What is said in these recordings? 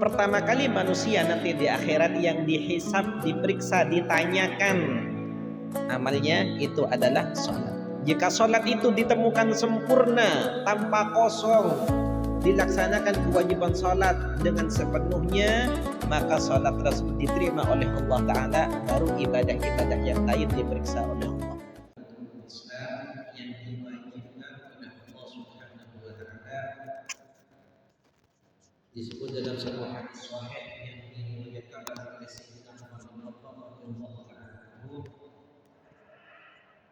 Pertama kali manusia nanti di akhirat yang dihisab, diperiksa, ditanyakan amalnya itu adalah sholat. Jika sholat itu ditemukan sempurna, tanpa kosong, dilaksanakan kewajiban sholat dengan sepenuhnya, maka sholat tersebut diterima oleh Allah Ta'ala. Baru ibadah-ibadah yang lain diperiksa oleh Allah. Islam yang diwajibkan oleh Allah Subhanahu wa Ta'ala disebut dalam sebuah hadis sahih yang diriwayatkan oleh Sayyidina Umar bin Khattab radhiyallahu anhu,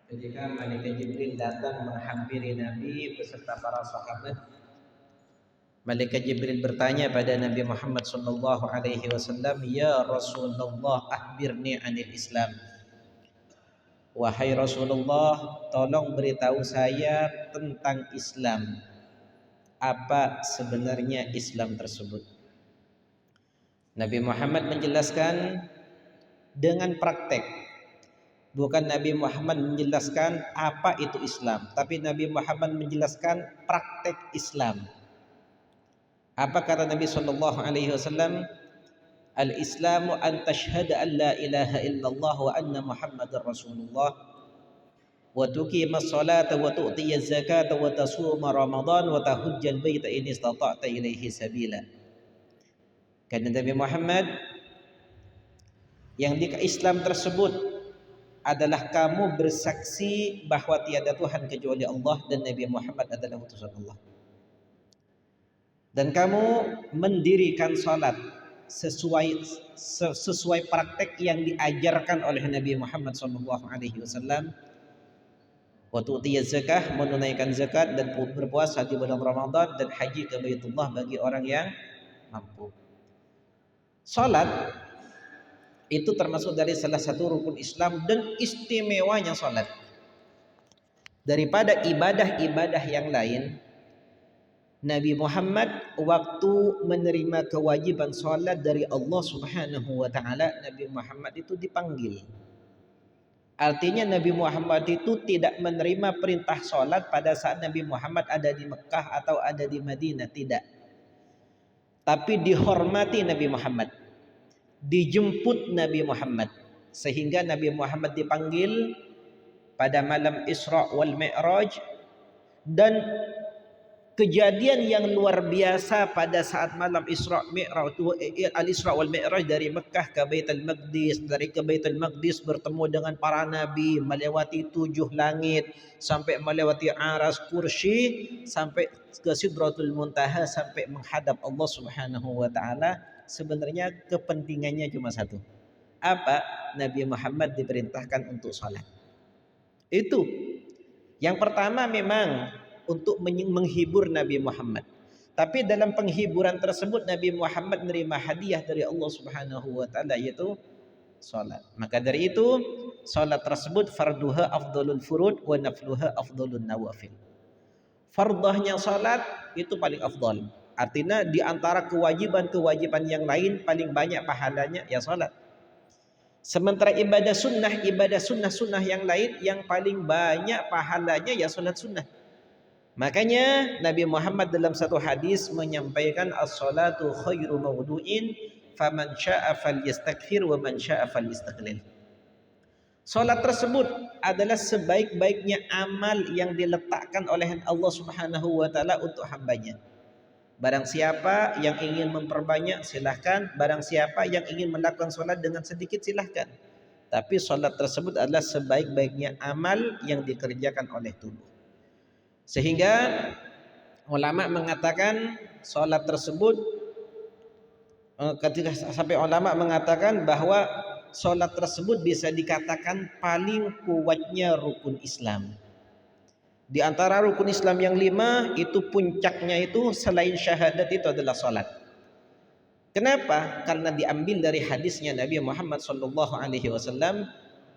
ketika malaikat Jibril datang menghampiri Nabi beserta para sahabat. Malaikat Jibril bertanya pada Nabi Muhammad sallallahu alaihi wasallam, "Ya Rasulullah, akhbirni 'anil Islam." Wahai Rasulullah, tolong beritahu saya tentang Islam. Apa sebenarnya Islam tersebut? Nabi Muhammad menjelaskan dengan praktek. Bukan Nabi Muhammad menjelaskan apa itu Islam, tapi Nabi Muhammad menjelaskan praktek Islam. Apa kata Nabi sallallahu alaihi wasallam? Al-Islamu an tashhada an la ilaha illallah wa anna Muhammadar Rasulullah wa tuqimas salata wa tu'tiyaz zakata wa tasuma Ramadan wa tahujjal baita in istata'ta ilaihi sabila. Kata Nabi Muhammad, yang di Islam tersebut adalah kamu bersaksi bahwa tiada Tuhan kecuali Allah dan Nabi Muhammad adalah utusan Allah. Dan kamu mendirikan salat sesuai praktek yang diajarkan oleh Nabi Muhammad SAW. Wa tu'tiyaz zakah, menunaikan zakat dan berpuasa di bulan Ramadan, dan haji ke Baitullah bagi orang yang mampu. Salat itu termasuk dari salah satu rukun Islam, dan istimewanya salat daripada ibadah-ibadah yang lain. Nabi Muhammad waktu menerima kewajiban salat dari Allah Subhanahu wa Ta'ala, Nabi Muhammad itu dipanggil. Artinya Nabi Muhammad itu tidak menerima perintah salat pada saat Nabi Muhammad ada di Mekah atau ada di Madinah, tidak. Tapi dihormati Nabi Muhammad, dijemput Nabi Muhammad, sehingga Nabi Muhammad dipanggil pada malam Isra wal Mi'raj. Dan kejadian yang luar biasa pada saat malam Isra Mi'raj, al-Isra wal Mi'raj, dari Mekah ke Baitul Maqdis, dari ke Baitul Maqdis bertemu dengan para nabi, melewati 7 langit, sampai melewati aras kursi, sampai ke Sidratul Muntaha, sampai menghadap Allah Subhanahu wa Ta'ala. Sebenarnya kepentingannya cuma satu. Apa? Nabi Muhammad diperintahkan untuk salat. Itu yang pertama, memang untuk menghibur Nabi Muhammad. Tapi dalam penghiburan tersebut Nabi Muhammad menerima hadiah dari Allah Subhanahu wa Ta'ala, yaitu salat. Maka dari itu salat tersebut farduha afdalul furud wa nafluha afdalun nawafil. Fardahnya salat itu paling afdal. Artinya di antara kewajiban-kewajiban yang lain paling banyak pahalanya ya salat. Sementara ibadah sunnah yang lain yang paling banyak pahalanya ya salat sunnah. Makanya Nabi Muhammad dalam satu hadis menyampaikan as-salatu khairu mawdu'in faman syaa falyastakfir wa man syaa falyastaqlil. Salat tersebut adalah sebaik-baiknya amal yang diletakkan oleh Allah Subhanahu wa Ta'ala untuk hambanya. Barang siapa yang ingin memperbanyak silahkan, barang siapa yang ingin melakukan salat dengan sedikit silahkan. Tapi salat tersebut adalah sebaik-baiknya amal yang dikerjakan oleh tubuh. Sehingga ulama mengatakan salat tersebut, ketika sampai ulama mengatakan bahwa salat tersebut bisa dikatakan paling kuatnya rukun Islam. Di antara rukun Islam yang 5 itu puncaknya itu selain syahadat itu adalah salat. Kenapa? Karena diambil dari hadisnya Nabi Muhammad sallallahu alaihi wasallam,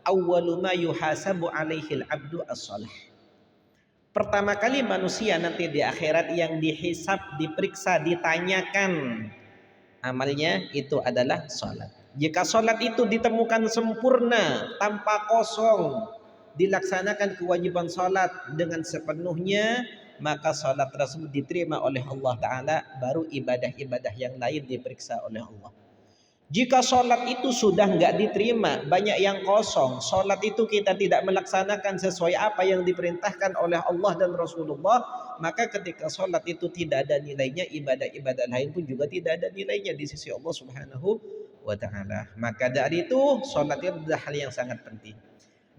awwalu ma yuhasabu alaihi al-'abdu as-shalah. Pertama kali manusia nanti di akhirat yang dihisab, diperiksa, ditanyakan amalnya itu adalah salat. Jika salat itu ditemukan sempurna, tanpa kosong, dilaksanakan kewajiban salat dengan sepenuhnya, maka salat tersebut diterima oleh Allah Ta'ala, baru ibadah-ibadah yang lain diperiksa oleh Allah. Jika sholat itu sudah nggak diterima, banyak yang kosong, sholat itu kita tidak melaksanakan sesuai apa yang diperintahkan oleh Allah dan Rasulullah, maka ketika sholat itu tidak ada nilainya, ibadah-ibadah lain pun juga tidak ada nilainya di sisi Allah Subhanahu wa Ta'ala. Maka dari itu sholat itu adalah hal yang sangat penting.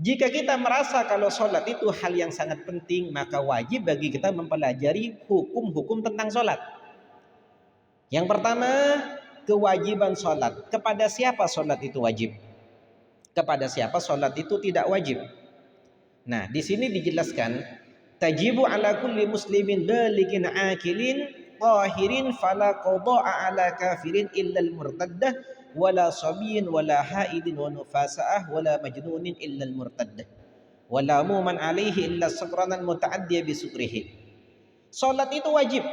Jika kita merasa kalau sholat itu hal yang sangat penting, maka wajib bagi kita mempelajari hukum-hukum tentang sholat. Yang pertama, kewajiban sholat. Kepada siapa sholat itu wajib? Kepada siapa sholat itu tidak wajib? Nah, di sini dijelaskan, tajibu ala kulli muslimin balighin akilin tahirin fala qada'a ala kafirin illa al-murtaddah wala sabiyin wala haidin wa nufasaah wala majnunin illa al-murtaddah wala muman alaihi illa sakranan muta'addiya bisukrihi. Sholat itu wajib.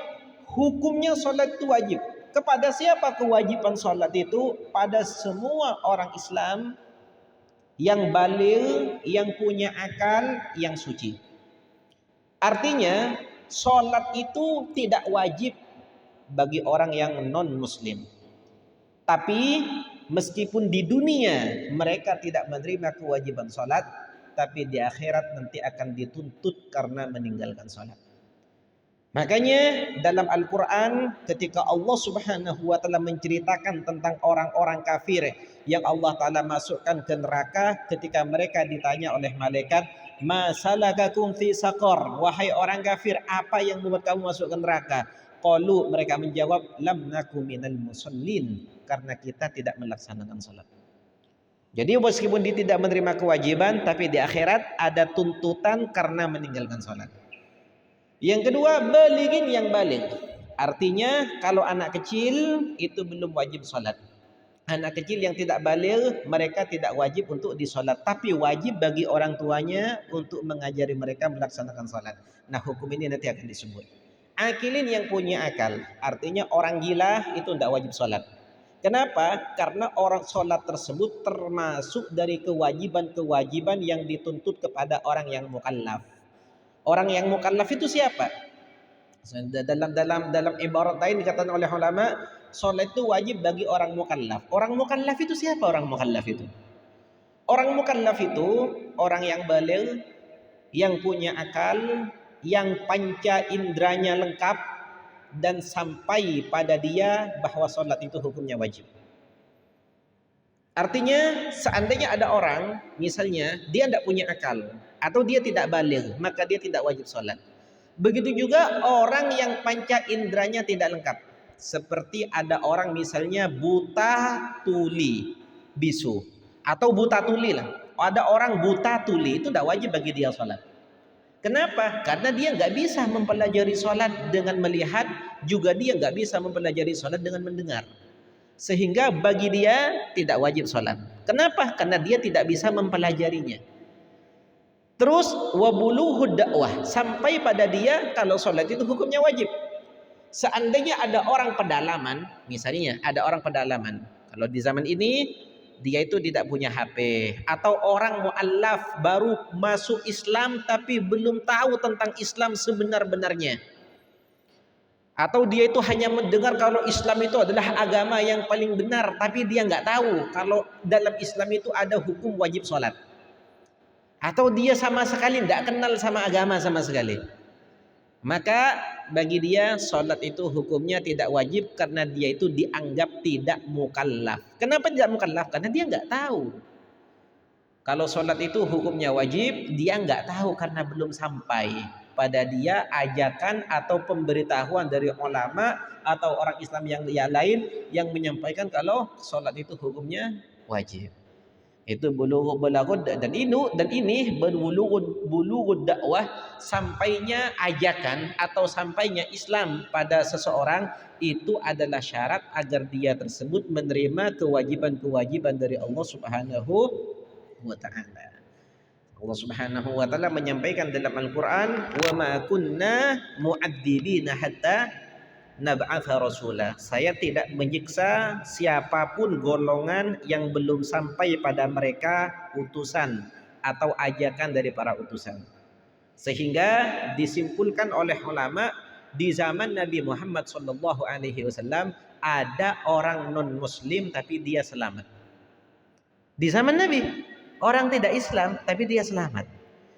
Hukumnya sholat itu wajib. Kepada siapa kewajiban sholat itu? Pada semua orang Islam yang baligh, yang punya akal, yang suci. Artinya sholat itu tidak wajib bagi orang yang non muslim. Tapi meskipun di dunia mereka tidak menerima kewajiban sholat, tapi di akhirat nanti akan dituntut karena meninggalkan sholat. Makanya dalam Al-Quran ketika Allah Subhanahu wa Ta'ala menceritakan tentang orang-orang kafir yang Allah Ta'ala masukkan ke neraka, ketika mereka ditanya oleh malaikat, ma salakakum fi saqar, wahai orang kafir, apa yang membuat kamu masuk ke neraka? Qalu, mereka menjawab, lam naku minal musallin, karena kita tidak melaksanakan salat. Jadi meskipun dia tidak menerima kewajiban, tapi di akhirat ada tuntutan karena meninggalkan salat. Yang kedua, balighin yang baligh. Artinya kalau anak kecil itu belum wajib sholat. Anak kecil yang tidak baligh, mereka tidak wajib untuk disolat, tapi wajib bagi orang tuanya untuk mengajari mereka melaksanakan sholat. Nah, hukum ini nanti akan disebut. Akilin yang punya akal, artinya orang gila itu tidak wajib sholat. Kenapa? Karena orang sholat tersebut termasuk dari kewajiban-kewajiban yang dituntut kepada orang yang mukallaf. Orang yang mukallaf itu siapa? Dalam ibarat lain dikatakan oleh ulama, sholat itu wajib bagi orang mukallaf. Orang mukallaf itu siapa orang mukallaf itu? Orang mukallaf itu orang yang baligh, yang punya akal, yang panca indranya lengkap, dan sampai pada dia bahwa sholat itu hukumnya wajib. Artinya seandainya ada orang misalnya dia tidak punya akal atau dia tidak baligh, maka dia tidak wajib sholat. Begitu juga orang yang panca indranya tidak lengkap. Seperti ada orang misalnya buta tuli bisu atau buta tuli lah. Ada orang buta tuli itu tidak wajib bagi dia sholat. Kenapa? Karena dia nggak bisa mempelajari sholat dengan melihat, juga dia nggak bisa mempelajari sholat dengan mendengar. Sehingga bagi dia tidak wajib sholat. Kenapa? Karena dia tidak bisa mempelajarinya. Terus wabuluhud dakwah, sampai pada dia kalau sholat itu hukumnya wajib. Seandainya ada orang pedalaman, misalnya ada orang pedalaman, kalau di zaman ini dia itu tidak punya HP, atau orang mu'allaf baru masuk Islam tapi belum tahu tentang Islam sebenar-benarnya, atau dia itu hanya mendengar kalau Islam itu adalah agama yang paling benar, tapi dia nggak tahu kalau dalam Islam itu ada hukum wajib sholat, atau dia sama sekali tidak kenal sama agama sama sekali, maka bagi dia sholat itu hukumnya tidak wajib karena dia itu dianggap tidak mukallaf. Kenapa tidak mukallaf? Karena dia nggak tahu. Kalau sholat itu hukumnya wajib, dia nggak tahu karena belum sampai pada dia ajakan atau pemberitahuan dari ulama atau orang Islam yang lain yang menyampaikan kalau sholat itu hukumnya wajib. Itu bulughud dan ini bulughud dakwah, sampainya ajakan atau sampainya Islam pada seseorang itu adalah syarat agar dia tersebut menerima kewajiban-kewajiban dari Allah Subhanahu wa Ta'ala. Allah Subhanahu wa Ta'ala menyampaikan dalam Al-Qur'an, "Wa ma kunna mu'adzibina hatta nab'atha rasula." Saya tidak menyiksa siapapun golongan yang belum sampai pada mereka utusan atau ajakan dari para utusan. Sehingga disimpulkan oleh ulama di zaman Nabi Muhammad SAW ada orang non Muslim tapi dia selamat. Di zaman Nabi orang tidak Islam tapi dia selamat.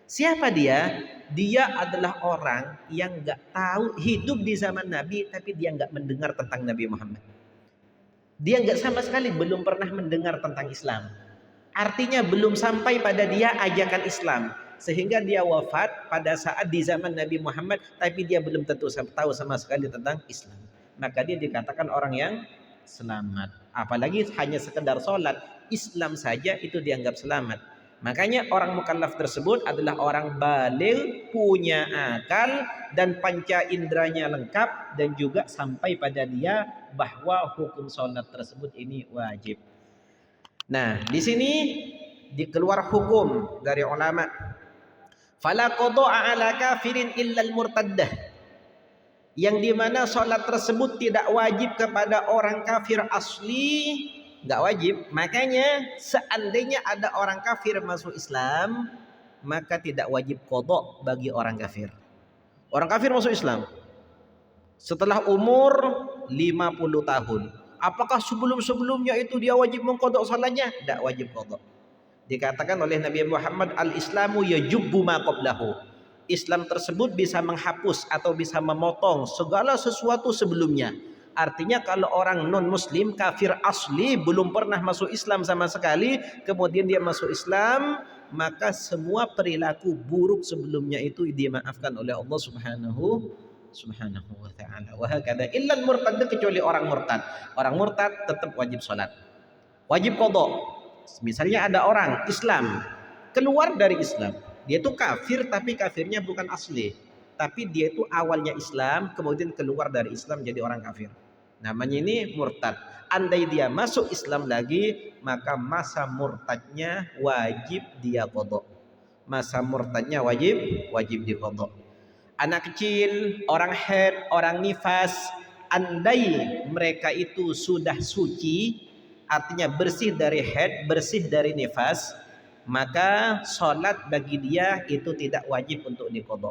Siapa dia? Dia adalah orang yang nggak tahu, hidup di zaman Nabi tapi dia nggak mendengar tentang Nabi Muhammad. Dia nggak sama sekali belum pernah mendengar tentang Islam. Artinya belum sampai pada dia ajakan Islam. Sehingga dia wafat pada saat di zaman Nabi Muhammad tapi dia belum tentu tahu sama sekali tentang Islam. Maka dia dikatakan orang yang selamat. Apalagi hanya sekedar sholat, Islam saja itu dianggap selamat. Makanya orang mukallaf tersebut adalah orang baligh, punya akal dan panca inderanya lengkap, dan juga sampai pada dia bahwa hukum sholat tersebut ini wajib. Nah, di sini dikeluar hukum dari ulama. Fala qada'a ala kafirin illal murtaddah. Yang dimana sholat tersebut tidak wajib kepada orang kafir asli, nggak wajib. Makanya seandainya ada orang kafir masuk Islam, maka tidak wajib qada bagi orang kafir. Orang kafir masuk Islam setelah umur 50 tahun. Apakah sebelum-sebelumnya itu dia wajib mengqada salatnya? Tidak wajib qada. Dikatakan oleh Nabi Muhammad, al-Islamu yajubbu ma qablahu. Islam tersebut bisa menghapus atau bisa memotong segala sesuatu sebelumnya. Artinya kalau orang non muslim kafir asli belum pernah masuk Islam sama sekali, kemudian dia masuk Islam, maka semua perilaku buruk sebelumnya itu dimaafkan oleh Allah Subhanahu wa ta'ala. Wa hakadha illal murtad, kecuali orang murtad. Orang murtad tetap wajib salat, wajib qada. Misalnya ada orang Islam keluar dari Islam, dia itu kafir tapi kafirnya bukan asli, tapi dia itu awalnya Islam kemudian keluar dari Islam jadi orang kafir. Namanya ini murtad. Andai dia masuk Islam lagi, maka masa murtadnya wajib dia qada. Masa murtadnya wajib diqada. Anak kecil, orang haid, orang nifas, andai mereka itu sudah suci, artinya bersih dari haid, bersih dari nifas, maka sholat bagi dia itu tidak wajib untuk diqada.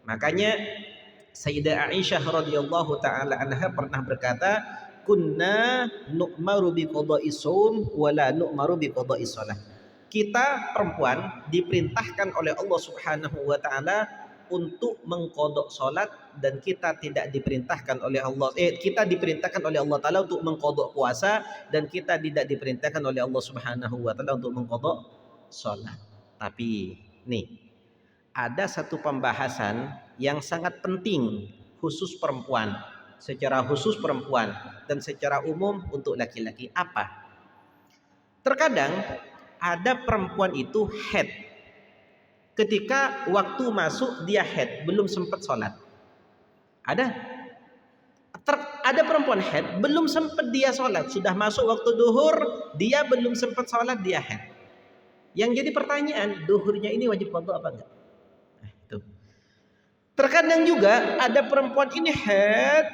Makanya Sayyidah Aisyah radhiyallahu taala anha pernah berkata, kunna nu'maru bi qada'is shaum wa la nu'maru bi qada'is shalah. Kita perempuan diperintahkan oleh Allah Subhanahu wa taala untuk mengqada salat, dan kita tidak diperintahkan oleh Allah kita diperintahkan oleh Allah taala untuk mengqada puasa, dan kita tidak diperintahkan oleh Allah Subhanahu wa taala untuk mengqada salat. Tapi nih, ada satu pembahasan yang sangat penting khusus perempuan, secara khusus perempuan dan secara umum untuk laki-laki. Apa? Terkadang ada perempuan itu haid, ketika waktu masuk dia haid, belum sempat sholat. Ada perempuan haid, belum sempat dia sholat, sudah masuk waktu duhur, dia belum sempat sholat, dia haid. Yang jadi pertanyaan, duhurnya ini wajib qada apa enggak? Itu. Terkadang juga ada perempuan ini haid,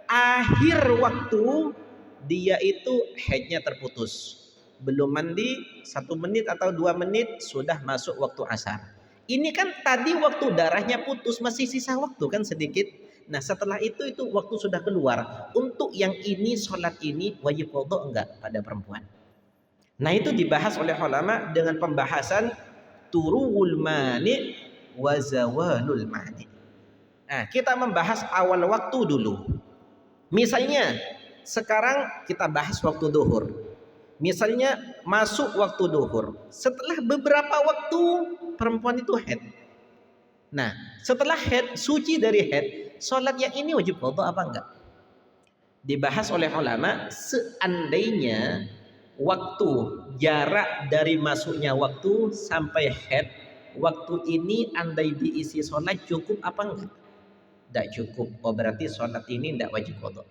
akhir waktu dia itu haidnya terputus, belum mandi 1 menit atau 2 menit sudah masuk waktu asar. Ini kan tadi waktu darahnya putus, masih sisa waktu kan sedikit. Nah setelah itu waktu sudah keluar. Untuk yang ini, sholat ini wajib qada enggak pada perempuan? Nah itu dibahas oleh ulama dengan pembahasan turuwul mani wa zawalul mani. Nah kita membahas awal waktu dulu. Misalnya sekarang kita bahas waktu duhur. Misalnya masuk waktu duhur, setelah beberapa waktu perempuan itu haid. Nah setelah haid, suci dari haid, sholat yang ini wajib qada apa enggak? Dibahas oleh ulama, seandainya waktu jarak dari masuknya waktu sampai haid, waktu ini andai diisi sholat cukup apa enggak? Tidak cukup. Oh berarti sholat ini tidak wajib qada.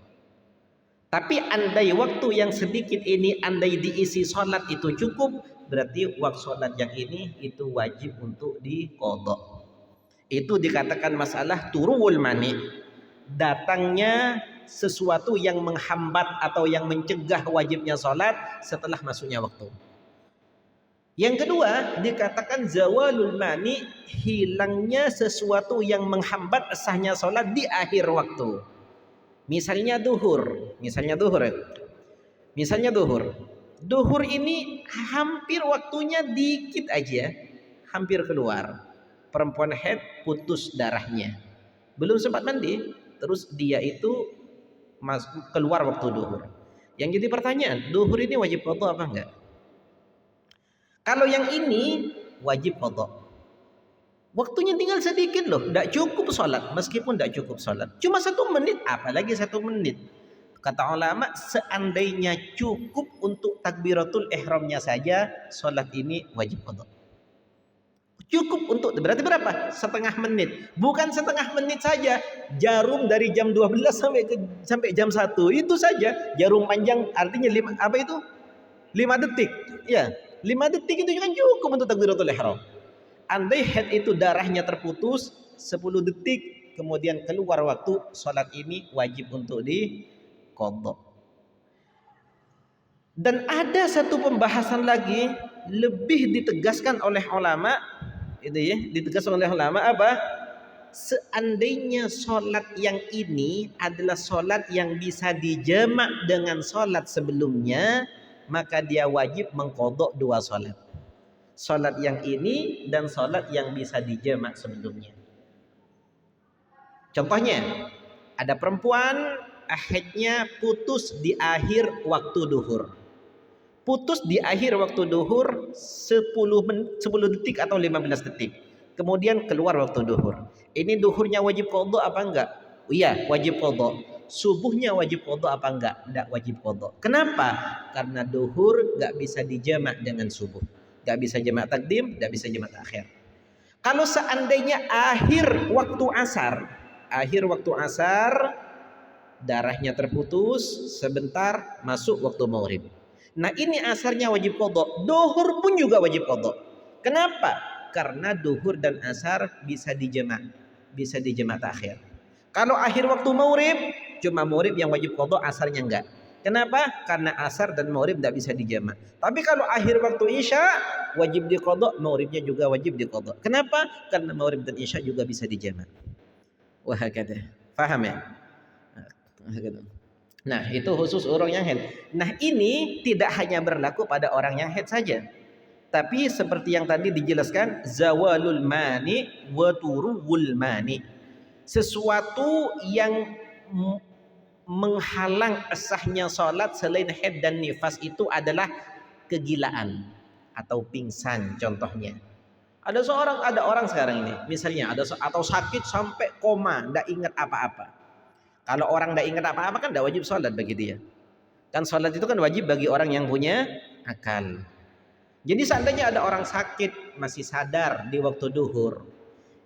Tapi andai waktu yang sedikit ini andai diisi sholat itu cukup, berarti waktu sholat yang ini itu wajib untuk diqada. Itu dikatakan masalah turuwul mani, datangnya sesuatu yang menghambat atau yang mencegah wajibnya sholat setelah masuknya waktu. Yang kedua, dikatakan zawalul mani, hilangnya sesuatu yang menghambat sahnya sholat di akhir waktu. Misalnya duhur, misalnya duhur. Duhur ini hampir waktunya dikit aja, hampir keluar. Perempuan haid putus darahnya, belum sempat mandi, terus dia itu keluar waktu duhur. Yang jadi pertanyaan, duhur ini wajib qadha apa enggak? Kalau yang ini wajib qadha. Waktunya tinggal sedikit loh, tidak cukup sholat. Meskipun tidak cukup sholat, cuma 1 menit, apalagi 1 menit. Kata ulama, seandainya cukup untuk takbiratul ihramnya saja, sholat ini wajib qadha. Cukup untuk, berarti berapa? Setengah menit. Bukan setengah menit saja, jarum dari jam 12 sampai jam 1 itu saja, jarum panjang, artinya apa itu? 5 detik. Ya, 5 detik itu kan cukup untuk takbiratul ihram. Andai head itu darahnya terputus 10 detik, kemudian keluar waktu, sholat ini wajib untuk diqadha. Dan ada satu pembahasan lagi, lebih ditegaskan oleh ulama, itu ya, ditegaskan oleh ulama apa? Seandainya sholat yang ini adalah sholat yang bisa dijamak dengan sholat sebelumnya, maka dia wajib mengqadha 2 sholat. Sholat yang ini dan sholat yang bisa dijamak sebelumnya. Contohnya, ada perempuan haidnya putus di akhir waktu duhur. Putus di akhir waktu duhur 10 detik atau 15 detik. Kemudian keluar waktu duhur. Ini duhurnya wajib qadha apa enggak? Iya, wajib qadha. Subuhnya wajib qadha apa enggak? Enggak wajib qadha. Kenapa? Karena duhur enggak bisa dijamak dengan subuh. Enggak bisa jamak takdim, enggak bisa jamak akhir. Kalau seandainya akhir waktu asar, darahnya terputus sebentar, masuk waktu maghrib. Nah, ini asarnya wajib qadha. Duhur pun juga wajib qadha. Kenapa? Karena duhur dan asar bisa dijamak, bisa dijamak takhir. Kalau akhir waktu maghrib, cuma maghrib yang wajib qadha, asarnya enggak. Kenapa? Karena asar dan maghrib tidak bisa dijamak. Tapi kalau akhir waktu isya wajib diqadha, maghribnya juga wajib diqadha. Kenapa? Karena maghrib dan isya juga bisa dijamak. Wah, kata. Paham ya? Nah, itu khusus orang yang haid. Nah, ini tidak hanya berlaku pada orang yang haid saja. Tapi seperti yang tadi dijelaskan, zawalul mani wa turuwul mani. Sesuatu yang menghalang sahnya salat selain haid dan nifas itu adalah kegilaan atau pingsan contohnya. Ada orang sekarang ini misalnya atau sakit sampai koma, tidak ingat apa-apa. Kalau orang tidak ingat apa-apa kan tidak wajib salat bagi dia. Kan salat itu kan wajib bagi orang yang punya akal. Jadi seandainya ada orang sakit masih sadar di waktu duhur,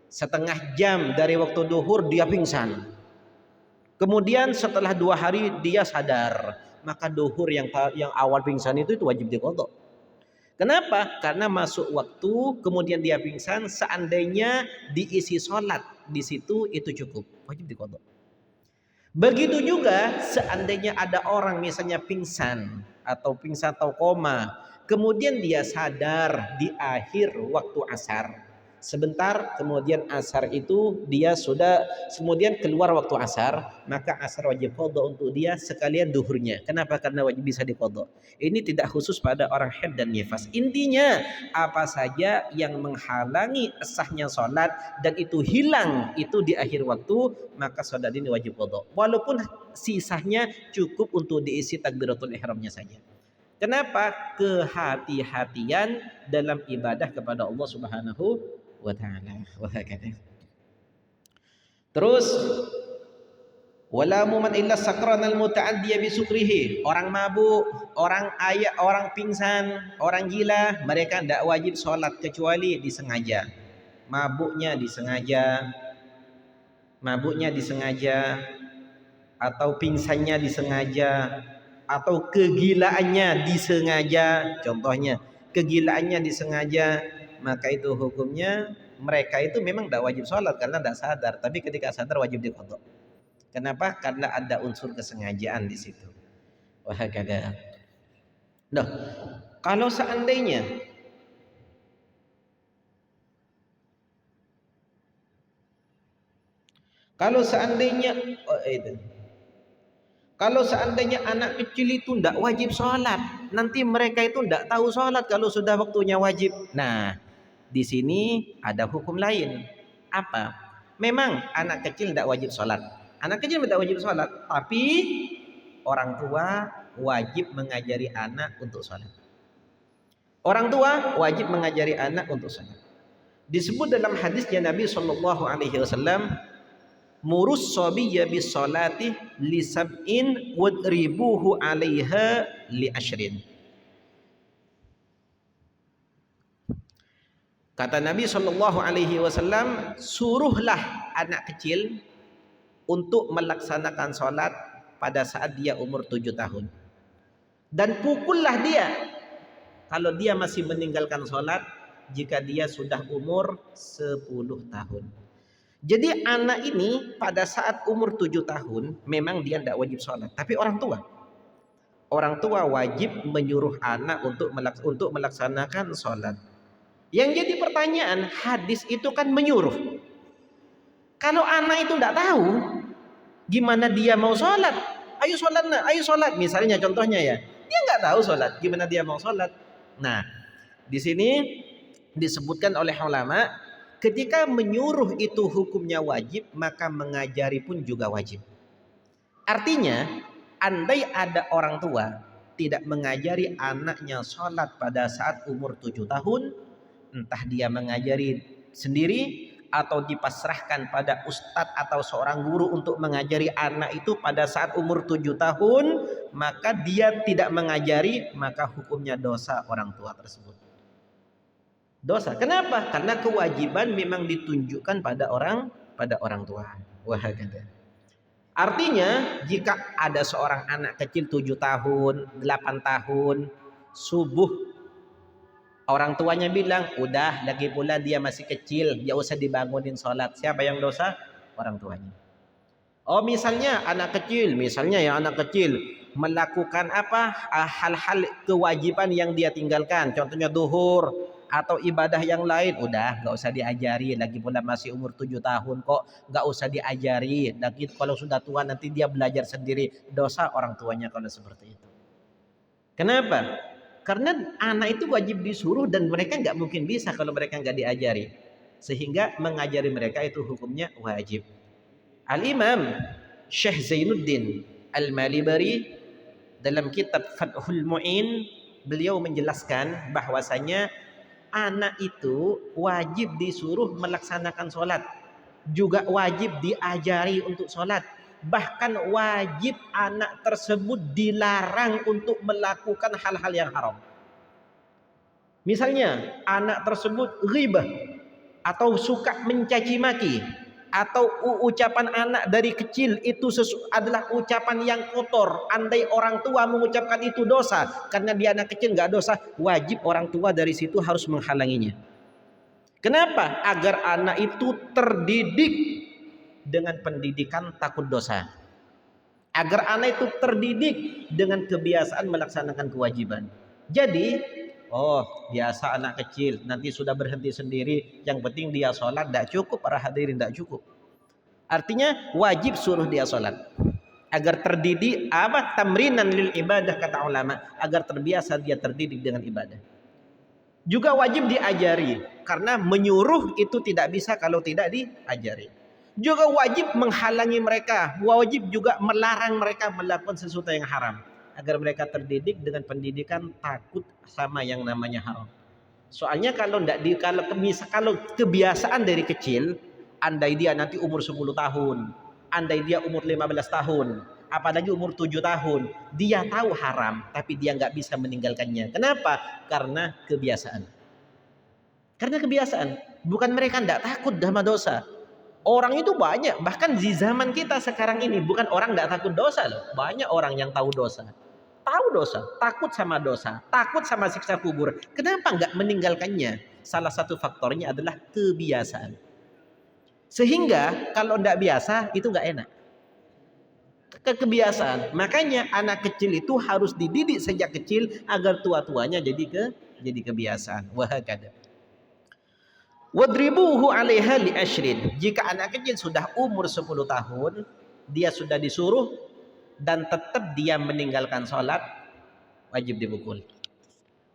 setengah jam dari waktu duhur dia pingsan. Kemudian setelah 2 hari dia sadar, maka duhur yang awal pingsan itu wajib diqadha. Kenapa? Karena masuk waktu, kemudian dia pingsan, seandainya diisi sholat di situ itu cukup, wajib diqadha. Begitu juga seandainya ada orang misalnya pingsan atau koma, kemudian dia sadar di akhir waktu asar. Sebentar kemudian asar itu dia sudah kemudian keluar waktu asar, maka asar wajib qadha untuk dia sekalian duhurnya. Kenapa? Karena wajib bisa diqadha. Ini tidak khusus pada orang haid dan nifas. Intinya apa saja yang menghalangi sahnya sholat dan itu hilang itu di akhir waktu, maka sholat ini wajib qadha. Walaupun sisanya cukup untuk diisi takbiratul ihramnya saja. Kenapa? Kehati-hatian dalam ibadah kepada Allah Subhanahu wa ta'ala. Terus wala muman illa sakranal muta'addiya bisukrihi. Orang mabuk, orang pingsan, orang gila, mereka tidak wajib sholat kecuali disengaja. Mabuknya disengaja, atau pingsannya disengaja, atau kegilaannya disengaja. Contohnya kegilaannya disengaja, maka itu hukumnya mereka itu memang tidak wajib sholat karena tidak sadar. Tapi ketika sadar wajib diqadha. Kenapa? Karena ada unsur kesengajaan di situ. Wahakada. Nah, kalau seandainya Kalau seandainya oh, itu. Kalau seandainya anak kecil itu tidak wajib sholat, nanti mereka itu tidak tahu sholat kalau sudah waktunya wajib. Nah, di sini ada hukum lain. Apa? Memang anak kecil tidak wajib sholat. Anak kecil tidak wajib sholat, tapi orang tua wajib mengajari anak untuk sholat. Orang tua wajib mengajari anak untuk sholat. Disebut dalam hadisnya Nabi Shallallahu Alaihi Wasallam, murus sabiyya bis salati li sab'in wadribuhu 'alaiha li ashrin. Kata Nabi Shallallahu Alaihi Wasallam, suruhlah anak kecil untuk melaksanakan sholat pada saat dia umur 7 tahun, dan pukullah dia kalau dia masih meninggalkan sholat jika dia sudah umur 10 tahun. Jadi anak ini pada saat umur 7 tahun memang dia tidak wajib sholat, tapi orang tua wajib menyuruh anak untuk melaksanakan sholat. Yang jadi pertanyaan, hadis itu kan menyuruh. Kalau anak itu tidak tahu, gimana dia mau sholat? Ayo sholat nak, ayo sholat. Misalnya contohnya ya, dia nggak tahu sholat, gimana dia mau sholat? Nah, di sini disebutkan oleh ulama, ketika menyuruh itu hukumnya wajib, maka mengajari pun juga wajib. Artinya, andai ada orang tua tidak mengajari anaknya sholat pada saat umur 7 tahun, entah dia mengajari sendiri atau dipasrahkan pada ustadz atau seorang guru untuk mengajari anak itu pada saat umur 7 tahun, maka dia tidak mengajari, maka hukumnya dosa orang tua tersebut. Dosa. Kenapa? Karena kewajiban memang ditunjukkan pada orang tua. Wah, kata. Artinya jika ada seorang anak kecil 7 tahun, 8 tahun, subuh orang tuanya bilang, udah lagi pula dia masih kecil, dia usah dibangunin sholat. Siapa yang dosa? Orang tuanya. Oh misalnya anak kecil melakukan apa? Hal-hal kewajiban yang dia tinggalkan. Contohnya duhur atau ibadah yang lain. Udah gak usah diajari. Lagi pula masih umur 7 tahun kok. Gak usah diajari. Lagi kalau sudah tua nanti dia belajar sendiri. Dosa orang tuanya kalau seperti itu. Kenapa? Karena anak itu wajib disuruh dan mereka nggak mungkin bisa kalau mereka nggak diajari. Sehingga mengajari mereka itu hukumnya wajib. Al-Imam Syekh Zainuddin Al-Malibari dalam kitab Fathul Mu'in, beliau menjelaskan bahwasanya anak itu wajib disuruh melaksanakan sholat. Juga wajib diajari untuk sholat. Bahkan wajib anak tersebut dilarang untuk melakukan hal-hal yang haram. Misalnya anak tersebut ghibah atau suka mencaci maki, atau ucapan anak dari kecil itu adalah ucapan yang kotor. Andai orang tua mengucapkan itu dosa, karena dia anak kecil nggak dosa, wajib orang tua dari situ harus menghalanginya. Kenapa? Agar anak itu terdidik dengan pendidikan takut dosa. Agar anak itu terdidik dengan kebiasaan melaksanakan kewajiban. Jadi, biasa anak kecil, nanti sudah berhenti sendiri, yang penting dia sholat, tidak cukup para hadirin, tidak cukup. Artinya wajib suruh dia sholat. Agar terdidik, tamrinan lil ibadah kata ulama, agar terbiasa dia terdidik dengan ibadah. Juga wajib diajari, karena menyuruh itu tidak bisa kalau tidak diajari. Juga wajib menghalangi mereka, wajib juga melarang mereka melakukan sesuatu yang haram, agar mereka terdidik dengan pendidikan takut sama yang namanya haram. Soalnya kalau kebiasaan dari kecil, andai dia nanti umur 10 tahun, andai dia umur 15 tahun, apalagi umur 7 tahun, dia tahu haram tapi dia nggak bisa meninggalkannya. Kenapa? Karena kebiasaan. Karena kebiasaan. Bukan mereka nggak takut sama dosa. Orang itu banyak, bahkan di zaman kita sekarang ini, bukan orang tidak takut dosa loh. Banyak orang yang tahu dosa. Tahu dosa, takut sama dosa, takut sama siksa kubur. Kenapa nggak meninggalkannya? Salah satu faktornya adalah kebiasaan. Sehingga kalau tidak biasa, itu nggak enak. Kebiasaan. Makanya anak kecil itu harus dididik sejak kecil agar tua-tuanya jadi kebiasaan. Wahakada. Wadribuhu 'alaiha li ashrin. Jika anak kecil sudah umur 10 tahun, dia sudah disuruh dan tetap dia meninggalkan sholat, wajib dipukul.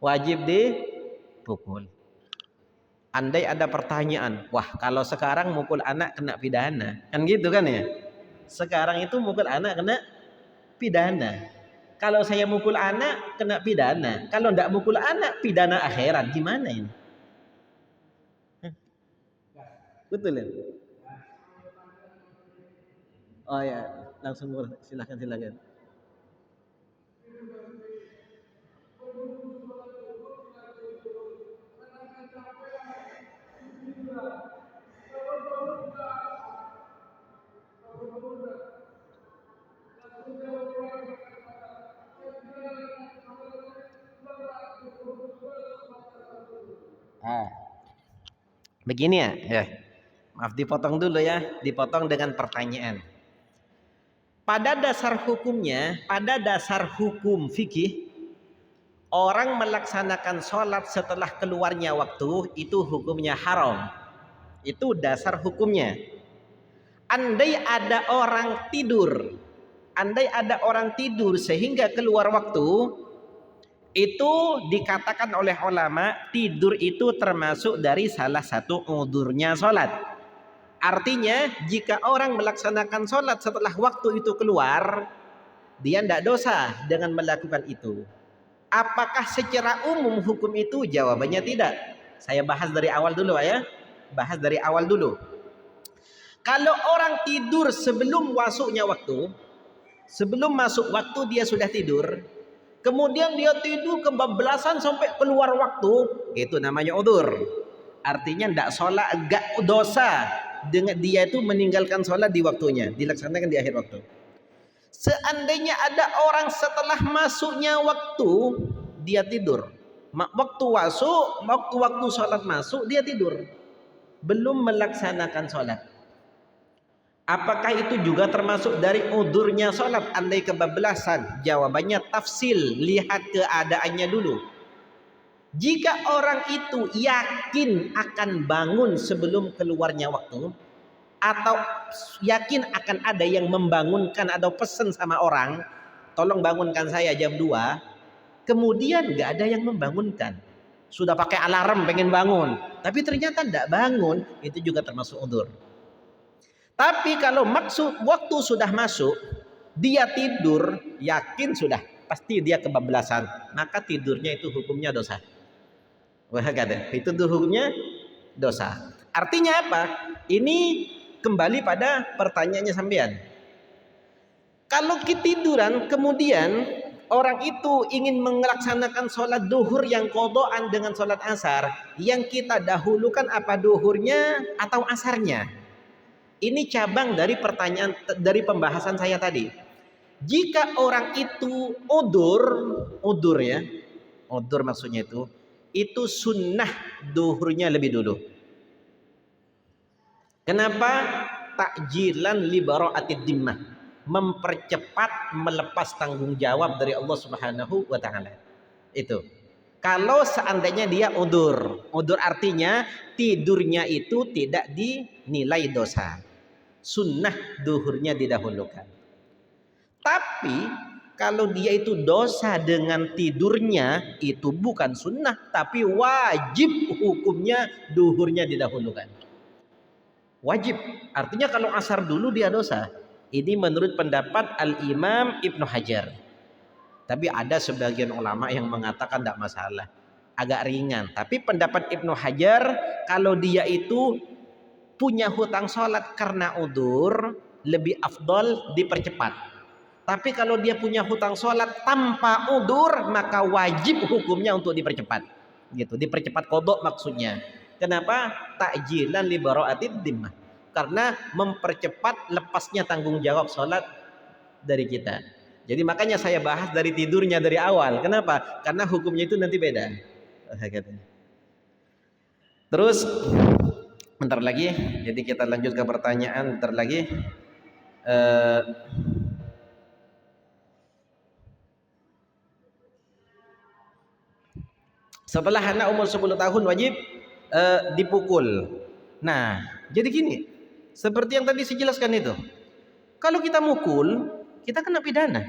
Wajib dipukul. Andai ada pertanyaan, wah kalau sekarang mukul anak kena pidana, kan gitu kan ya? Sekarang itu mukul anak kena pidana. Kalau saya mukul anak kena pidana, kalau enggak mukul anak pidana akhirat, gimana ini? Betul ya? Oh ya, langsung silakan silakan. Ah, begini ya, ya. Maaf dipotong dulu ya, dipotong dengan pertanyaan. Pada dasar hukumnya, pada dasar hukum fikih, orang melaksanakan sholat setelah keluarnya waktu itu hukumnya haram. Itu dasar hukumnya. Andai ada orang tidur, andai ada orang tidur sehingga keluar waktu, itu dikatakan oleh ulama tidur itu termasuk dari salah satu udurnya sholat. Artinya jika orang melaksanakan sholat setelah waktu itu keluar, dia tidak dosa dengan melakukan itu. Apakah secara umum hukum itu? Jawabannya tidak. Saya bahas dari awal dulu ya. Bahas dari awal dulu. Kalau orang tidur sebelum masuknya waktu, sebelum masuk waktu dia sudah tidur, kemudian dia tidur kebablasan sampai keluar waktu, itu namanya udzur. Artinya tidak sholat, enggak dosa dengan dia itu meninggalkan sholat di waktunya, dilaksanakan di akhir waktu. Seandainya ada orang setelah masuknya waktu dia tidur, waktu sholat masuk dia tidur, belum melaksanakan sholat. Apakah itu juga termasuk dari udurnya sholat? Andai kebablasan, jawabannya tafsil, lihat keadaannya dulu. Jika orang itu yakin akan bangun sebelum keluarnya waktu, atau yakin akan ada yang membangunkan atau pesan sama orang, tolong bangunkan saya jam 2, kemudian gak ada yang membangunkan, sudah pakai alarm pengen bangun, tapi ternyata tidak bangun, itu juga termasuk udzur. Tapi kalau maksud waktu sudah masuk, dia tidur, yakin sudah pasti dia kebablasan, maka tidurnya itu hukumnya dosa. Wah, itu hukumnya dosa. Artinya apa? Ini kembali pada pertanyaannya sampean. Kalau ketiduran kemudian orang itu ingin melaksanakan sholat duhur yang kodoan dengan sholat asar, yang kita dahulukan apa duhurnya atau asarnya? Ini cabang dari pertanyaan, dari pembahasan saya tadi. Jika orang itu udur ya, udur maksudnya itu sunnah duhurnya lebih dulu. Kenapa? Takjilan li bara'atid dimmah, mempercepat melepas tanggung jawab dari Allah Subhanahu wa taala. Itu. Kalau seandainya dia udur artinya tidurnya itu tidak dinilai dosa. Sunnah duhurnya didahulukan. Tapi kalau dia itu dosa dengan tidurnya, itu bukan sunnah, tapi wajib hukumnya duhurnya didahulukan. Wajib. Artinya kalau asar dulu dia dosa. Ini menurut pendapat Al-Imam Ibnu Hajar. Tapi ada sebagian ulama yang mengatakan tidak masalah, agak ringan. Tapi pendapat Ibnu Hajar, kalau dia itu punya hutang sholat karena udzur, lebih afdol dipercepat. Tapi kalau dia punya hutang sholat tanpa udzur, maka wajib hukumnya untuk dipercepat. Gitu, dipercepat qadha maksudnya. Kenapa? Takjilan li bara'atid dimmah. Karena mempercepat lepasnya tanggung jawab sholat dari kita. Jadi makanya saya bahas dari tidurnya dari awal. Kenapa? Karena hukumnya itu nanti beda. Terus bentar lagi, jadi kita lanjut ke pertanyaan bentar lagi. Setelah anak umur 10 tahun wajib dipukul. Nah, jadi gini, seperti yang tadi saya jelaskan itu. Kalau kita mukul, kita kena pidana.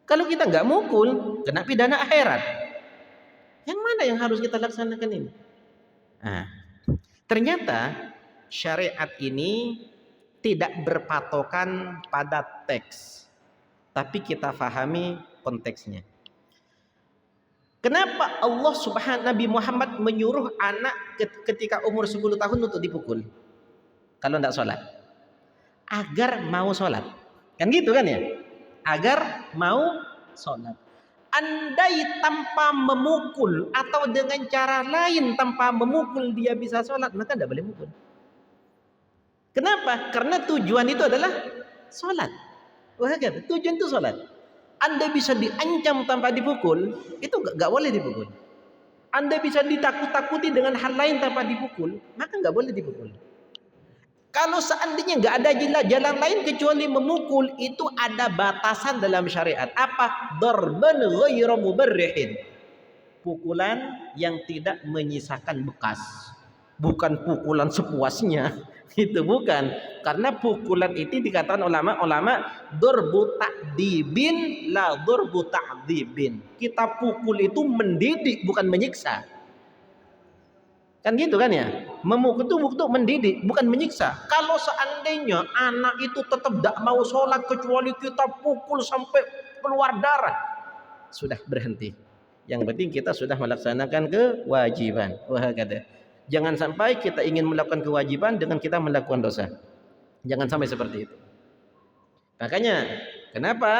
Kalau kita nggak mukul, kena pidana akhirat. Yang mana yang harus kita laksanakan ini? Nah, ternyata syariat ini tidak berpatokan pada teks, tapi kita fahami konteksnya. Kenapa Allah Subhanahu Nabi Muhammad menyuruh anak ketika umur 10 tahun untuk dipukul kalau tidak sholat? Agar mau sholat, kan gitu kan ya? Agar mau sholat. Andai tanpa memukul atau dengan cara lain tanpa memukul dia bisa sholat, maka tidak boleh mukul. Kenapa? Karena tujuan itu adalah sholat. Wah, tujuan itu sholat. Anda bisa diancam tanpa dipukul, itu nggak boleh dipukul. Anda bisa ditakut-takuti dengan hal lain tanpa dipukul, maka nggak boleh dipukul. Kalau seandainya nggak ada jalan lain kecuali memukul, itu ada batasan dalam syariat. Apa? Darban ghairu mubarrihin. Pukulan yang tidak menyisakan bekas. Bukan pukulan sepuasnya. Itu bukan. Karena pukulan itu dikatakan ulama-ulama darbu ta'dibin la darbu ta'dzibin. Kita pukul itu mendidik bukan menyiksa. Kan gitu kan ya? Memukul itu untuk mendidik, bukan menyiksa. Kalau seandainya anak itu tetap tidak mau sholat kecuali kita pukul sampai keluar darah, sudah berhenti. Yang penting kita sudah melaksanakan kewajiban. Wah, kata. Jangan sampai kita ingin melakukan kewajiban dengan kita melakukan dosa. Jangan sampai seperti itu. Makanya, kenapa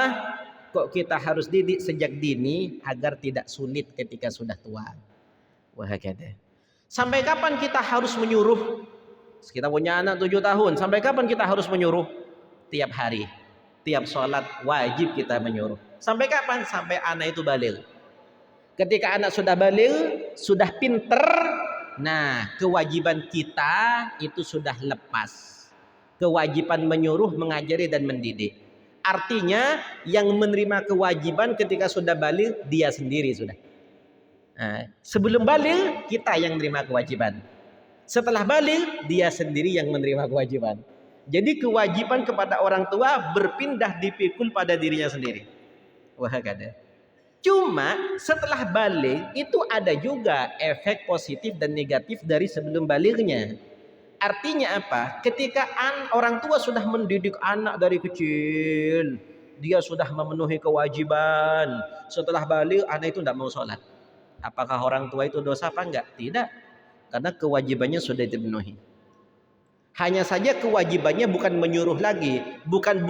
kok kita harus didik sejak dini agar tidak sulit ketika sudah tua? Wah, kata. Sampai kapan kita harus menyuruh? Kita punya anak 7 tahun. Sampai kapan kita harus menyuruh? Tiap hari. Tiap sholat wajib kita menyuruh. Sampai kapan? Sampai anak itu baligh. Ketika anak sudah baligh, sudah pinter, nah kewajiban kita itu sudah lepas. Kewajiban menyuruh, mengajari dan mendidik. Artinya yang menerima kewajiban ketika sudah baligh dia sendiri sudah. Nah, sebelum baligh kita yang menerima kewajiban. Setelah baligh dia sendiri yang menerima kewajiban. Jadi kewajiban kepada orang tua berpindah dipikul pada dirinya sendiri. Wah, kada. Cuma setelah baligh itu ada juga efek positif dan negatif dari sebelum balighnya. Artinya apa? Ketika orang tua sudah mendidik anak dari kecil, dia sudah memenuhi kewajiban. Setelah baligh anak itu tidak mau sholat. Apakah orang tua itu dosa apa enggak? Tidak. Karena kewajibannya sudah dipenuhi. Hanya saja kewajibannya bukan menyuruh lagi, bukan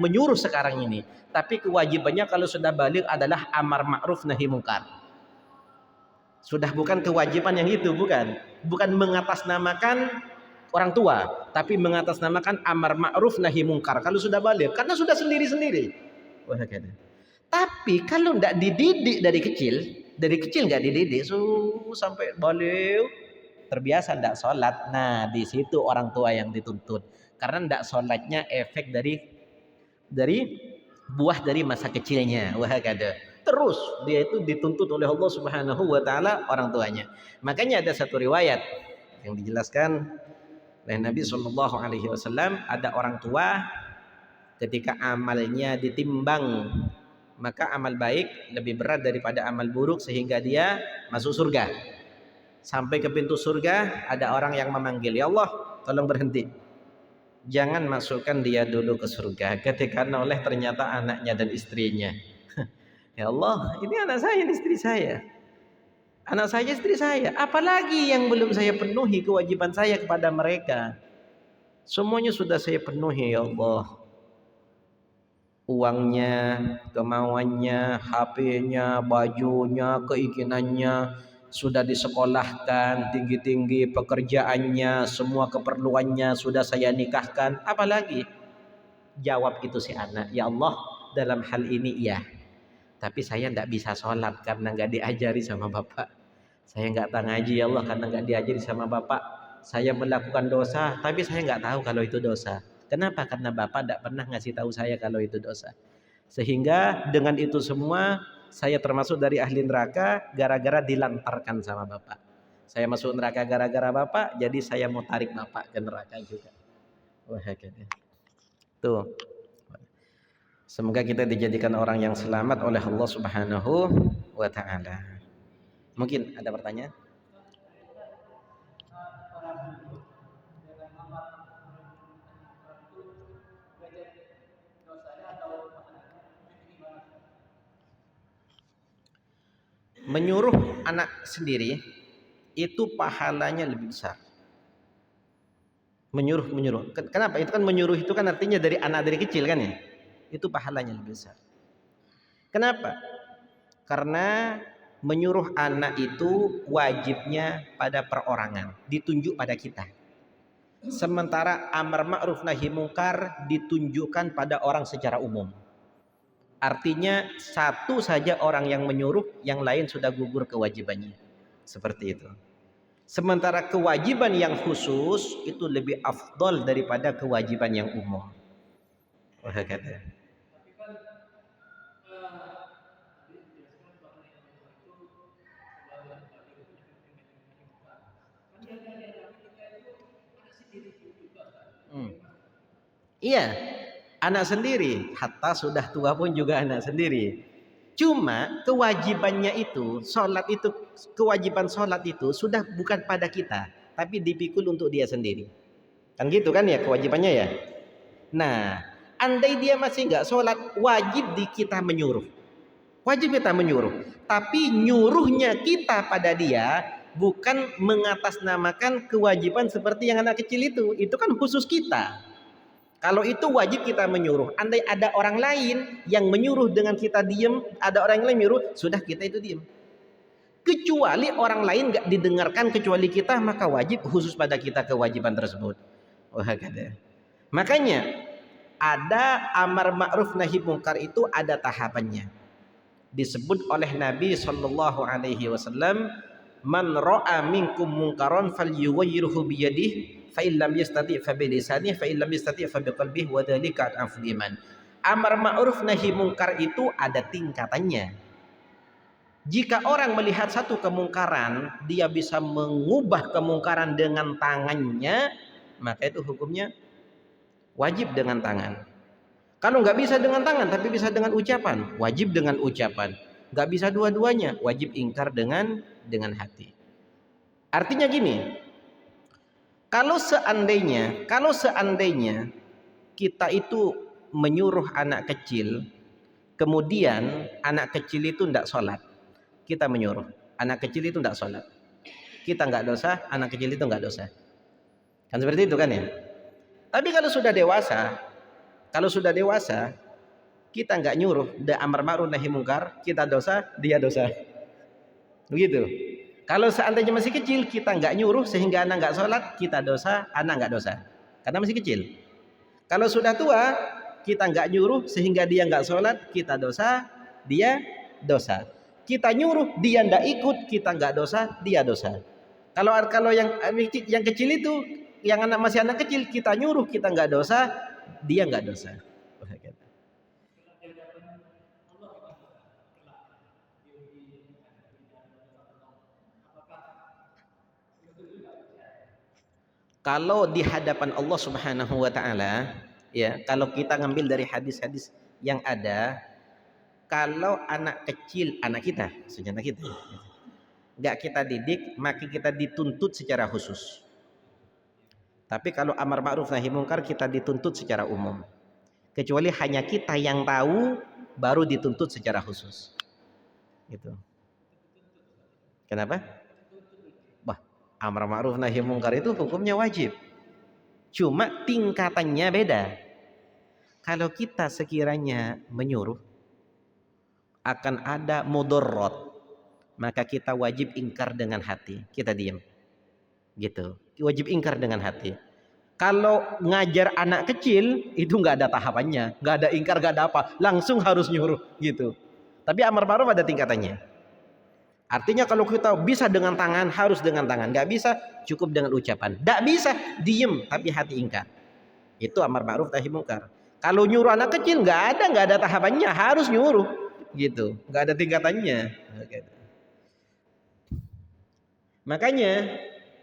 menyuruh sekarang ini, tapi kewajibannya kalau sudah baligh adalah amar ma'ruf nahi mungkar. Sudah bukan kewajiban yang itu, bukan mengatasnamakan orang tua, tapi mengatasnamakan amar ma'ruf nahi mungkar kalau sudah baligh, karena sudah sendiri-sendiri. Wah, tapi kalau tidak dididik dari kecil nggak dididik, sampai balik terbiasa tidak sholat. Nah, di situ orang tua yang dituntut, karena tidak sholatnya efek dari buah dari masa kecilnya. Wah, kada. Terus dia itu dituntut oleh Allah Subhanahu wa taala orang tuanya. Makanya ada satu riwayat yang dijelaskan oleh Nabi Shallallahu alaihi wasallam, ada orang tua ketika amalnya ditimbang, maka amal baik lebih berat daripada amal buruk sehingga dia masuk surga. Sampai ke pintu surga ada orang yang memanggil, "Ya Allah, tolong berhenti. Jangan masukkan dia dulu ke surga." Ketika noleh ternyata anaknya dan istrinya. Ya Allah, ini anak saya, ini istri saya. Anak saya, istri saya. Apalagi yang belum saya penuhi kewajiban saya kepada mereka. Semuanya sudah saya penuhi, ya Allah. Uangnya, kemauannya, HP-nya, bajunya, keinginannya sudah disekolahkan tinggi-tinggi, pekerjaannya, semua keperluannya sudah saya nikahkan. Apalagi? Jawab itu si anak, "Ya Allah, dalam hal ini iya, tapi saya tidak bisa sholat karena nggak diajari sama bapak. Saya nggak tahu ngaji, ya Allah, karena nggak diajari sama bapak. Saya melakukan dosa, tapi saya nggak tahu kalau itu dosa. Kenapa? Karena bapak tidak pernah ngasih tahu saya kalau itu dosa. Sehingga dengan itu semua saya termasuk dari ahli neraka gara-gara dilantarkan sama bapak. Saya masuk neraka gara-gara bapak, jadi saya mau tarik bapak ke neraka juga. Wah, gitu. Tuh. Semoga kita dijadikan orang yang selamat oleh Allah Subhanahu wa taala. Mungkin ada pertanyaan? Menyuruh anak sendiri itu pahalanya lebih besar. Menyuruh. Kenapa? Itu kan menyuruh itu kan artinya dari anak dari kecil kan ya? Itu pahalanya lebih besar. Kenapa? Karena menyuruh anak itu wajibnya pada perorangan, ditunjuk pada kita. Sementara amar ma'ruf nahi mungkar ditunjukkan pada orang secara umum. Artinya satu saja orang yang menyuruh, yang lain sudah gugur kewajibannya. Seperti itu. Sementara kewajiban yang khusus itu lebih afdol daripada kewajiban yang umum. Wah, kata. Iya, anak sendiri. Hatta sudah tua pun juga anak sendiri. Cuma kewajibannya itu, kewajiban sholat itu sudah bukan pada kita, tapi dipikul untuk dia sendiri. Kan gitu kan ya kewajibannya ya. Nah, andai dia masih nggak sholat, wajib di kita menyuruh. Wajib kita menyuruh. Tapi nyuruhnya kita pada dia bukan mengatasnamakan kewajiban seperti yang anak kecil itu. Itu kan khusus kita. Kalau itu wajib kita menyuruh. Andai ada orang lain yang menyuruh dengan kita diem, ada orang yang lain menyuruh, sudah kita itu diem. Kecuali orang lain nggak didengarkan kecuali kita, maka wajib khusus pada kita kewajiban tersebut. Wah, kata. Makanya ada amar ma'ruf nahi mungkar itu ada tahapannya. Disebut oleh Nabi Shallallahu Alaihi Wasallam, man ra'a minkum mungkaron falyughayyirhu biyadihi fa illam yastati' fa bilisanihi fa illam yastati' fa biqalbihi wa dzalika adhaful iman. Amar ma'ruf nahi mungkar itu ada tingkatannya. Jika orang melihat satu kemungkaran, dia bisa mengubah kemungkaran dengan tangannya, maka itu hukumnya wajib dengan tangan. Kalau nggak bisa dengan tangan tapi bisa dengan ucapan, wajib dengan ucapan. Nggak bisa dua-duanya, wajib ingkar dengan hati. Artinya gini, kalau seandainya kita itu menyuruh anak kecil, kemudian anak kecil itu tidak sholat, kita menyuruh anak kecil itu tidak sholat, kita nggak dosa, anak kecil itu nggak dosa, kan seperti itu kan ya. Tapi kalau sudah dewasa, kita nggak nyuruh, amar ma'ruf nahi mungkar, kita dosa, dia dosa, begitu. Kalau seandainya masih kecil, kita nggak nyuruh sehingga anak nggak sholat, kita dosa, anak nggak dosa, karena masih kecil. Kalau sudah tua, kita nggak nyuruh sehingga dia nggak sholat, kita dosa, dia dosa. Kita nyuruh, dia nggak ikut, kita nggak dosa, dia dosa. Kalau yang kecil itu, yang masih anak kecil, kita nyuruh, kita nggak dosa, dia nggak dosa. Kalau di hadapan Allah Subhanahu wa taala, ya, kalau kita ngambil dari hadis-hadis yang ada, kalau anak kecil, anak kita, sejenak kita, nggak kita didik, maka kita dituntut secara khusus. Tapi kalau amar ma'ruf nahi mungkar kita dituntut secara umum. Kecuali hanya kita yang tahu, baru dituntut secara khusus. Gitu. Kenapa? Amar ma'ruf nahi mungkar itu hukumnya wajib. Cuma tingkatannya beda. Kalau kita sekiranya menyuruh akan ada mudarat, maka kita wajib ingkar dengan hati. Kita diam. Gitu. Wajib ingkar dengan hati. Kalau ngajar anak kecil itu nggak ada tahapannya, nggak ada ingkar, nggak ada apa, langsung harus nyuruh gitu. Tapi amar ma'ruf ada tingkatannya. Artinya kalau kita bisa dengan tangan, harus dengan tangan. Nggak bisa, cukup dengan ucapan. Nggak bisa, diem tapi hati ingkar. Itu amar ma'ruf nahi mungkar. Kalau nyuruh anak kecil nggak ada tahapannya, harus nyuruh gitu, nggak ada tingkatannya. Makanya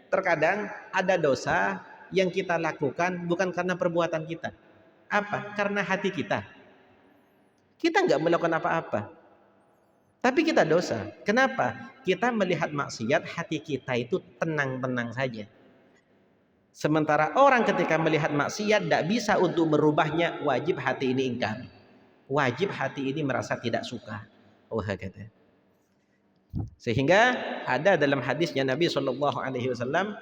terkadang ada dosa yang kita lakukan bukan karena perbuatan kita. Apa? Karena hati kita. Kita nggak melakukan apa-apa, tapi kita dosa. Kenapa? Kita melihat maksiat, hati kita itu tenang-tenang saja. Sementara orang ketika melihat maksiat tidak bisa untuk merubahnya, wajib hati ini ingkar. Wajib hati ini merasa tidak suka. Oh, kata. Sehingga ada dalam hadisnya Nabi Shallallahu Alaihi Wasallam,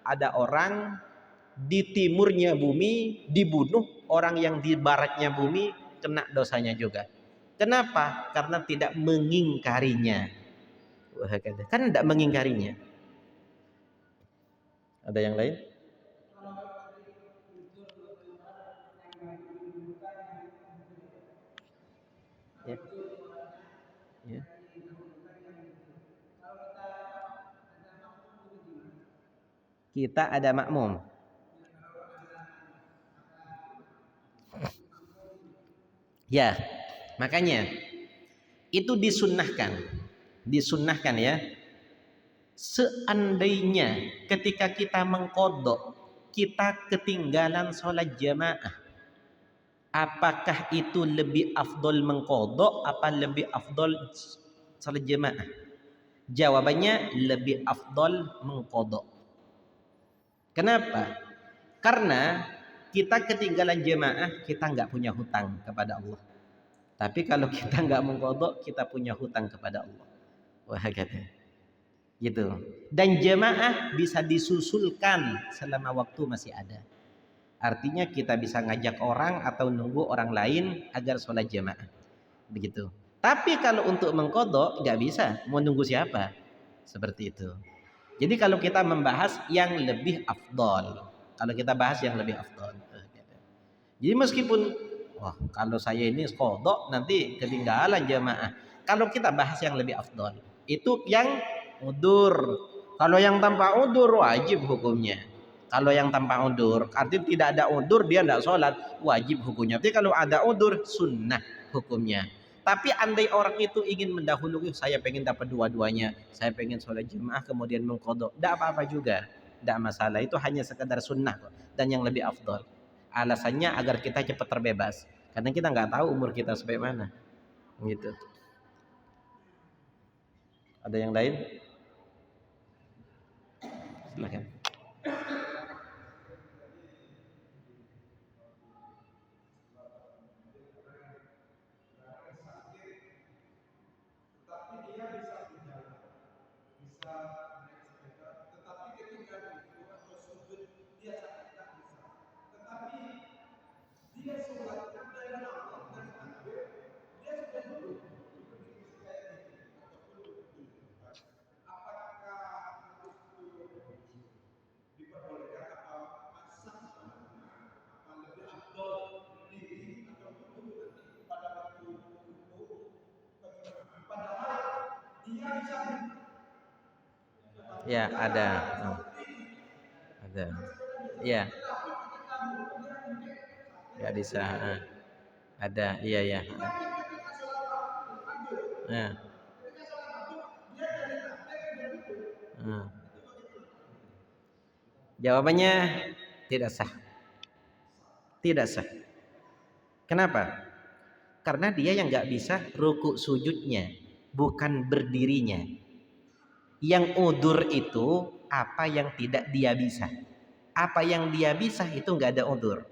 ada orang di timurnya bumi dibunuh, orang yang di baratnya bumi kena dosanya juga. Kenapa? Karena tidak mengingkarinya. Wah, kata. Kan tidak mengingkarinya. Ada yang lain? Ya. Ya. Kita ada makmum. Ya, makanya itu disunnahkan ya. Seandainya ketika kita mengkodok, kita ketinggalan sholat jamaah, apakah itu lebih afdol mengkodok apa lebih afdol sholat jamaah? Jawabannya lebih afdol mengkodok. Kenapa? Karena kita ketinggalan jamaah, kita nggak punya hutang kepada Allah. Tapi kalau kita nggak mengkodok, kita punya hutang kepada Allah. Wah, kata. Gitu. Dan jamaah bisa disusulkan selama waktu masih ada. Artinya kita bisa ngajak orang atau nunggu orang lain agar sholat jamaah. Begitu. Tapi kalau untuk mengkodok nggak bisa. Mau nunggu siapa? Seperti itu. Jadi kalau kita membahas yang lebih afdol, kalau kita bahas yang lebih afdol. Jadi meskipun wah, kalau saya ini kodok nanti ketinggalan jamaah. Kalau kita bahas yang lebih afdol, itu yang udur. Kalau yang tanpa udur wajib hukumnya. Kalau yang tanpa udur, artinya tidak ada udur dia tidak sholat, wajib hukumnya. Tapi kalau ada udur, sunnah hukumnya. Tapi andai orang itu ingin mendahului, saya pengen dapat dua-duanya, saya pengen sholat jamaah kemudian mengkodok, tidak apa-apa juga, tidak masalah. Itu hanya sekedar sunnah kok, dan yang lebih afdol. Alasannya agar kita cepat terbebas, karena kita nggak tahu umur kita sampai mana. Gitu. Ada yang lain? Silakan. Ya, ada. Ada. Ya. Nggak bisa. Ada. Iya, ya. Nah. Jawabannya tidak sah. Tidak sah. Kenapa? Karena dia yang nggak bisa rukuk sujudnya, bukan berdirinya. Yang udur itu apa yang tidak dia bisa. Apa yang dia bisa itu nggak ada udur.